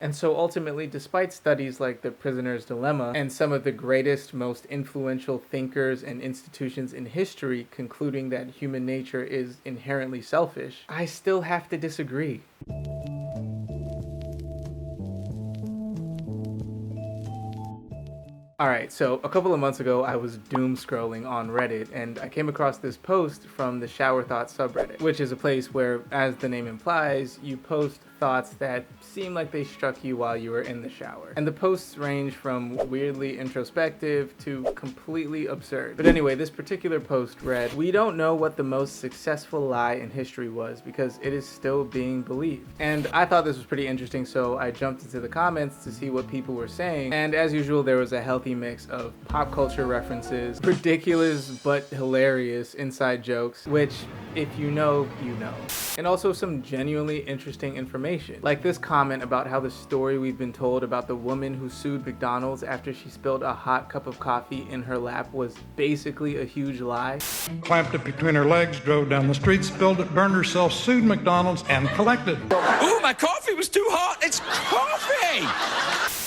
And so ultimately, despite studies like The Prisoner's Dilemma and some of the greatest, most influential thinkers and institutions in history concluding that human nature is inherently selfish, I still have to disagree. Alright, so a couple of months ago, I was doom scrolling on Reddit and I came across this post from the Shower Thoughts subreddit, which is a place where, as the name implies, you post thoughts that seem like they struck you while you were in the shower. And the posts range from weirdly introspective to completely absurd. But anyway, this particular post read, "We don't know what the most successful lie in history was because it is still being believed." And I thought this was pretty interesting, so I jumped into the comments to see what people were saying. And as usual, there was a healthy mix of pop culture references, ridiculous but hilarious inside jokes, which, if you know, you know. And also some genuinely interesting information, like this comment about how the story we've been told about the woman who sued McDonald's after she spilled a hot cup of coffee in her lap was basically a huge lie. Clamped it between her legs, drove down the street, spilled it, burned herself, sued McDonald's, and collected. Ooh, my coffee was too hot! It's coffee!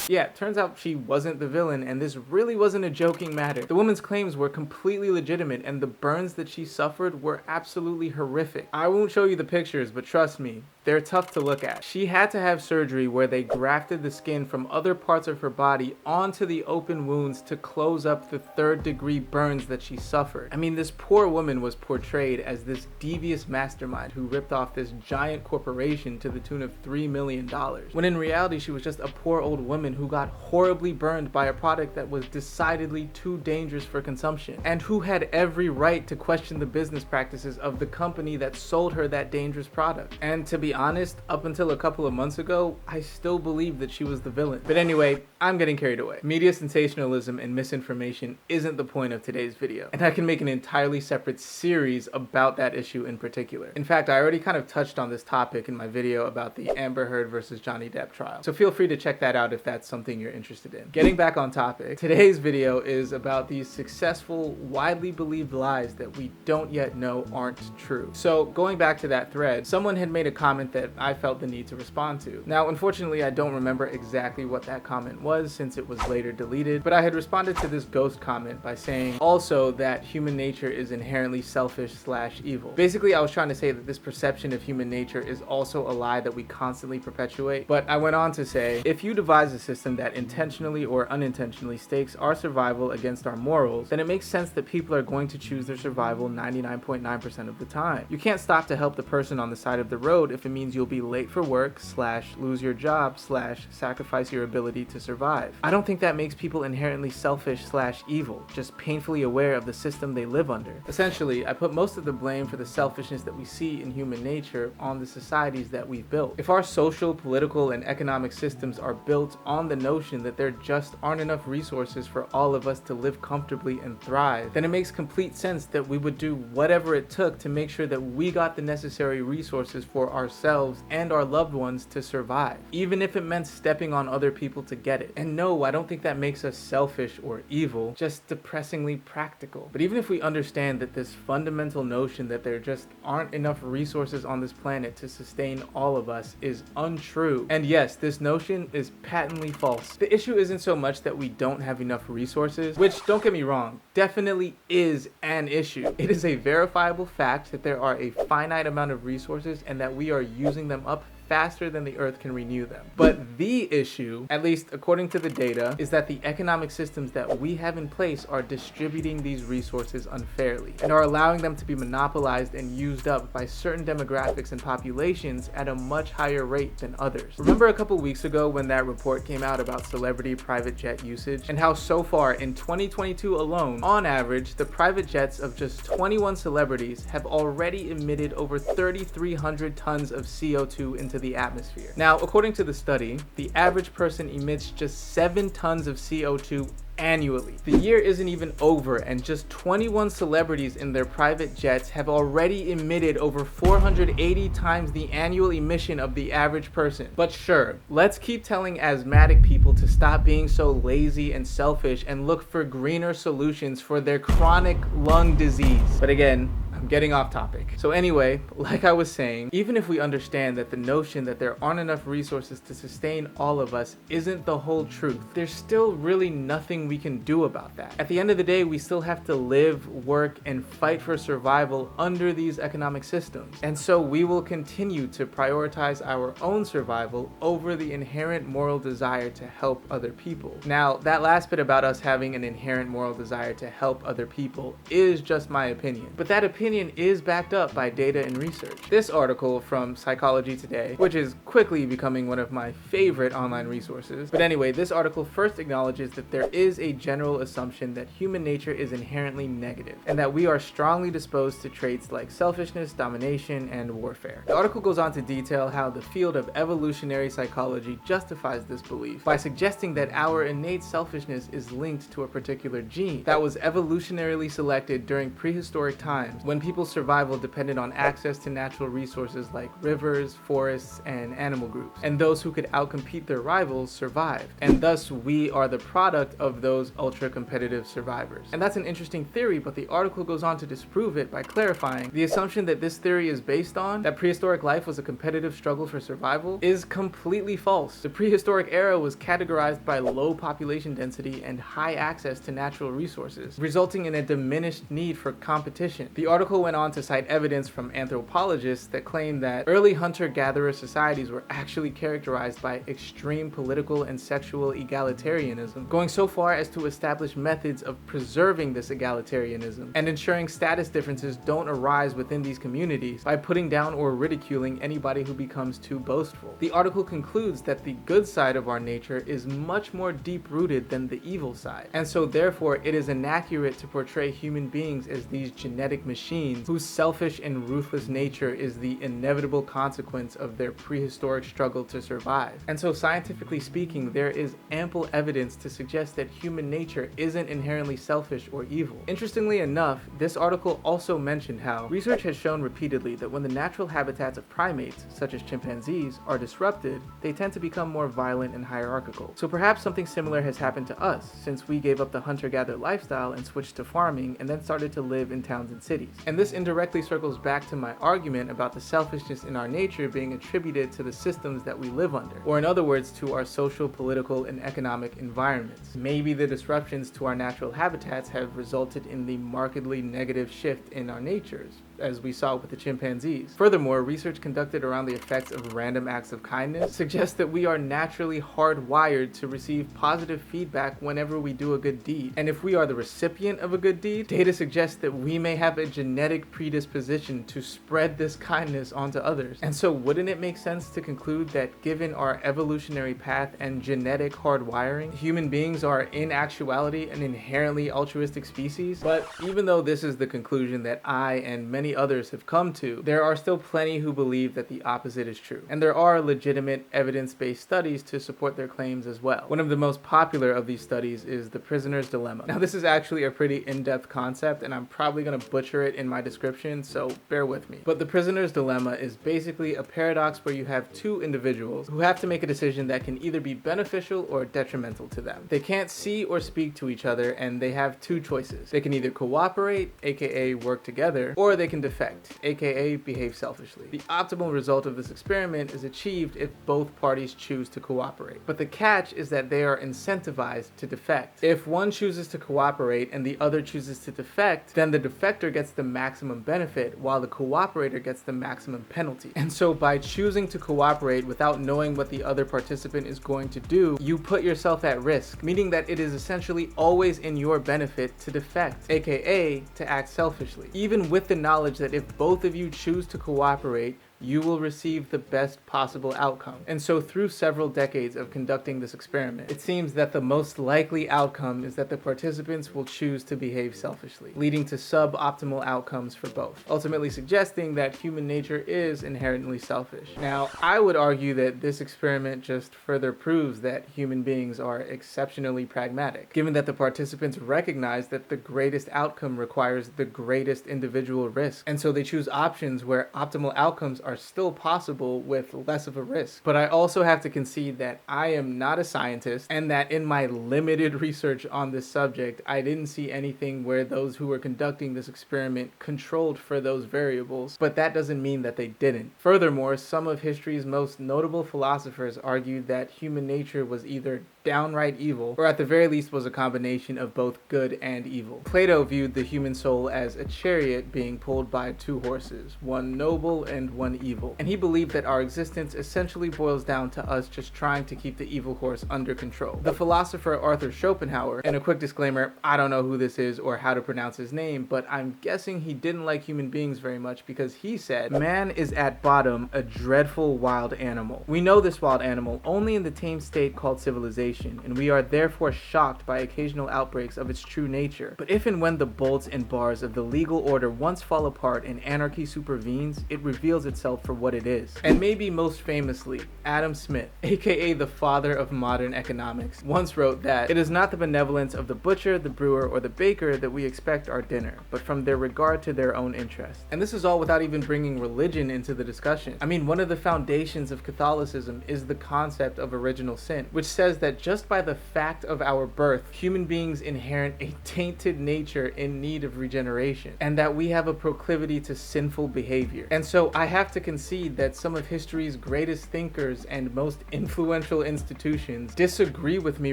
Yeah, turns out she wasn't the villain, and this really wasn't a joking matter. The woman's claims were completely legitimate, and the burns that she suffered were absolutely horrific. I won't show you the pictures, but trust me, they're tough to look at. She had to have surgery where they grafted the skin from other parts of her body onto the open wounds to close up the third-degree burns that she suffered. I mean, this poor woman was portrayed as this devious mastermind who ripped off this giant corporation to the tune of $3 million, when in reality she was just a poor old woman who got horribly burned by a product that was decidedly too dangerous for consumption, and who had every right to question the business practices of the company that sold her that dangerous product. And to be honest, up until a couple of months ago, I still believed that she was the villain. But anyway, I'm getting carried away. Media sensationalism and misinformation isn't the point of today's video, and I can make an entirely separate series about that issue in particular. In fact, I already kind of touched on this topic in my video about the Amber Heard versus Johnny Depp trial, so feel free to check that out if that's something you're interested in. Getting back on topic, today's video is about these successful, widely believed lies that we don't yet know aren't true. So going back to that thread, someone had made a comment that I felt the need to respond to. Now, unfortunately, I don't remember exactly what that comment was since it was later deleted, but I had responded to this ghost comment by saying also that human nature is inherently selfish/evil. Basically, I was trying to say that this perception of human nature is also a lie that we constantly perpetuate, but I went on to say, if you devise a system that intentionally or unintentionally stakes our survival against our morals, then it makes sense that people are going to choose their survival 99.9% of the time. You can't stop to help the person on the side of the road if it means you'll be late for work / lose your job / sacrifice your ability to survive. I don't think that makes people inherently selfish / evil, just painfully aware of the system they live under. Essentially, I put most of the blame for the selfishness that we see in human nature on the societies that we've built. If our social, political, and economic systems are built on the notion that there just aren't enough resources for all of us to live comfortably and thrive, then it makes complete sense that we would do whatever it took to make sure that we got the necessary resources for ourselves and our loved ones to survive, even if it meant stepping on other people to get it. And no, I don't think that makes us selfish or evil, just depressingly practical. But even if we understand that this fundamental notion that there just aren't enough resources on this planet to sustain all of us is untrue, and yes, this notion is patently false. The issue isn't so much that we don't have enough resources, which, don't get me wrong, definitely is an issue. It is a verifiable fact that there are a finite amount of resources and that we are using them up faster than the earth can renew them. But the issue, at least according to the data, is that the economic systems that we have in place are distributing these resources unfairly and are allowing them to be monopolized and used up by certain demographics and populations at a much higher rate than others. Remember a couple weeks ago when that report came out about celebrity private jet usage and how so far in 2022 alone, on average, the private jets of just 21 celebrities have already emitted over 3,300 tons of CO2 into the atmosphere. Now, according to the study, the average person emits just 7 tons of CO2 annually. The year isn't even over and just 21 celebrities in their private jets have already emitted over 480 times the annual emission of the average person. But sure, let's keep telling asthmatic people to stop being so lazy and selfish and look for greener solutions for their chronic lung disease. But again, I'm getting off topic. So anyway, like I was saying, even if we understand that the notion that there aren't enough resources to sustain all of us isn't the whole truth, there's still really nothing we can do about that. At the end of the day, we still have to live, work, and fight for survival under these economic systems. And so we will continue to prioritize our own survival over the inherent moral desire to help other people. Now, that last bit about us having an inherent moral desire to help other people is just my opinion. But that opinion is backed up by data and research. This article from Psychology Today, which is quickly becoming one of my favorite online resources. But anyway, this article first acknowledges that there is a general assumption that human nature is inherently negative, and that we are strongly disposed to traits like selfishness, domination, and warfare. The article goes on to detail how the field of evolutionary psychology justifies this belief by suggesting that our innate selfishness is linked to a particular gene that was evolutionarily selected during prehistoric times when people's survival depended on access to natural resources like rivers, forests, and animal groups. And those who could outcompete their rivals survived. And thus we are the product of those ultra-competitive survivors. And that's an interesting theory, but the article goes on to disprove it by clarifying the assumption that this theory is based on, that prehistoric life was a competitive struggle for survival, is completely false. The prehistoric era was categorized by low population density and high access to natural resources, resulting in a diminished need for competition. The article went on to cite evidence from anthropologists that claim that early hunter-gatherer societies were actually characterized by extreme political and sexual egalitarianism, going so far as to establish methods of preserving this egalitarianism and ensuring status differences don't arise within these communities by putting down or ridiculing anybody who becomes too boastful. The article concludes that the good side of our nature is much more deep-rooted than the evil side, and so therefore it is inaccurate to portray human beings as these genetic machines whose selfish and ruthless nature is the inevitable consequence of their prehistoric struggle to survive. And so scientifically speaking, there is ample evidence to suggest that human nature isn't inherently selfish or evil. Interestingly enough, this article also mentioned how research has shown repeatedly that when the natural habitats of primates, such as chimpanzees, are disrupted, they tend to become more violent and hierarchical. So perhaps something similar has happened to us, since we gave up the hunter-gatherer lifestyle and switched to farming and then started to live in towns and cities. And this indirectly circles back to my argument about the selfishness in our nature being attributed to the systems that we live under, or in other words, to our social, political, and economic environments. Maybe the disruptions to our natural habitats have resulted in the markedly negative shift in our natures, as we saw with the chimpanzees. Furthermore, research conducted around the effects of random acts of kindness suggests that we are naturally hardwired to receive positive feedback whenever we do a good deed. And if we are the recipient of a good deed, data suggests that we may have a genetic predisposition to spread this kindness onto others. And so wouldn't it make sense to conclude that given our evolutionary path and genetic hardwiring, human beings are in actuality an inherently altruistic species? But even though this is the conclusion that I and many others have come to, there are still plenty who believe that the opposite is true. And there are legitimate evidence-based studies to support their claims as well. One of the most popular of these studies is the prisoner's dilemma. Now this is actually a pretty in-depth concept and I'm probably going to butcher it in my description, so bear with me. But the prisoner's dilemma is basically a paradox where you have two individuals who have to make a decision that can either be beneficial or detrimental to them. They can't see or speak to each other and they have two choices. They can either cooperate, aka work together, or they can defect, aka behave selfishly. The optimal result of this experiment is achieved if both parties choose to cooperate. But the catch is that they are incentivized to defect. If one chooses to cooperate and the other chooses to defect, then the defector gets the maximum benefit while the cooperator gets the maximum penalty. And so by choosing to cooperate without knowing what the other participant is going to do, you put yourself at risk, meaning that it is essentially always in your benefit to defect, aka to act selfishly. Even with the knowledge that if both of you choose to cooperate, you will receive the best possible outcome. And so through several decades of conducting this experiment, it seems that the most likely outcome is that the participants will choose to behave selfishly, leading to suboptimal outcomes for both, ultimately suggesting that human nature is inherently selfish. Now, I would argue that this experiment just further proves that human beings are exceptionally pragmatic, given that the participants recognize that the greatest outcome requires the greatest individual risk, and so they choose options where optimal outcomes are are still possible with less of a risk. But I also have to concede that I am not a scientist, and that in my limited research on this subject, I didn't see anything where those who were conducting this experiment controlled for those variables, but that doesn't mean that they didn't. Furthermore, some of history's most notable philosophers argued that human nature was either downright evil, or at the very least was a combination of both good and evil. Plato viewed the human soul as a chariot being pulled by two horses, one noble and one evil, and he believed that our existence essentially boils down to us just trying to keep the evil horse under control. The philosopher Arthur Schopenhauer, and a quick disclaimer, I don't know who this is or how to pronounce his name, but I'm guessing he didn't like human beings very much because he said, "Man is at bottom a dreadful wild animal. We know this wild animal only in the tame state called civilization, and we are therefore shocked by occasional outbreaks of its true nature. But if and when the bolts and bars of the legal order once fall apart and anarchy supervenes, it reveals itself for what it is." And maybe most famously, Adam Smith, aka the father of modern economics, once wrote that it is not the benevolence of the butcher, the brewer, or the baker that we expect our dinner, but from their regard to their own interest. And this is all without even bringing religion into the discussion. I mean, one of the foundations of Catholicism is the concept of original sin, which says that just by the fact of our birth, human beings inherit a tainted nature in need of regeneration, and that we have a proclivity to sinful behavior. And so I have to concede that some of history's greatest thinkers and most influential institutions disagree with me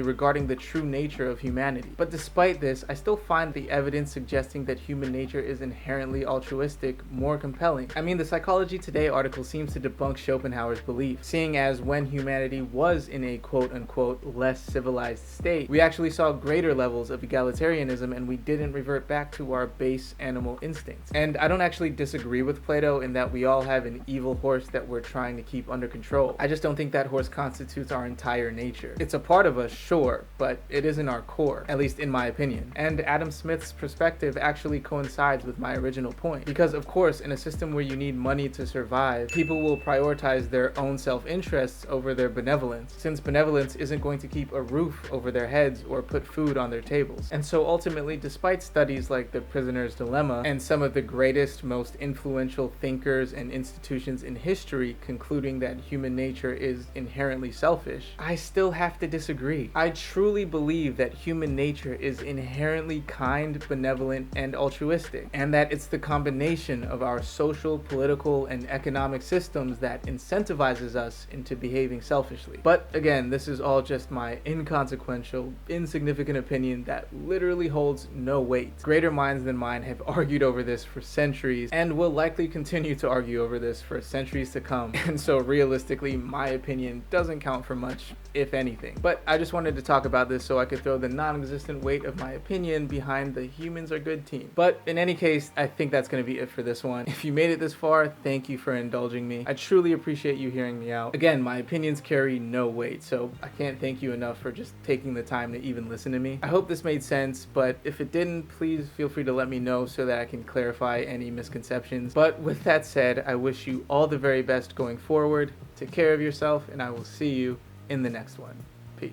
regarding the true nature of humanity. But despite this, I still find the evidence suggesting that human nature is inherently altruistic more compelling. I mean, the Psychology Today article seems to debunk Schopenhauer's belief, seeing as when humanity was in a quote-unquote less civilized state, we actually saw greater levels of egalitarianism and we didn't revert back to our base animal instincts. And I don't actually disagree with Plato in that we all have an evil horse that we're trying to keep under control. I just don't think that horse constitutes our entire nature. It's a part of us, sure, but it isn't our core, at least in my opinion. And Adam Smith's perspective actually coincides with my original point, because of course, in a system where you need money to survive, people will prioritize their own self-interests over their benevolence, since benevolence isn't going to keep a roof over their heads or put food on their tables. And so ultimately, despite studies like The Prisoner's Dilemma and some of the greatest, most influential thinkers and institutions in history concluding that human nature is inherently selfish, I still have to disagree. I truly believe that human nature is inherently kind, benevolent, and altruistic, and that it's the combination of our social, political, and economic systems that incentivizes us into behaving selfishly. But again, this is all just my inconsequential, insignificant opinion that literally holds no weight. Greater minds than mine have argued over this for centuries and will likely continue to argue over this for centuries to come. And so realistically, my opinion doesn't count for much, if anything. But I just wanted to talk about this so I could throw the non-existent weight of my opinion behind the humans are good team. But in any case, I think that's going to be it for this one. If you made it this far, thank you for indulging me. I truly appreciate you hearing me out. Again, my opinions carry no weight, so I can't thank you enough for just taking the time to even listen to me. I hope this made sense, but if it didn't, please feel free to let me know so that I can clarify any misconceptions. But with that said, I wish you all the very best going forward. Take care of yourself, and I will see you in the next one. Peace.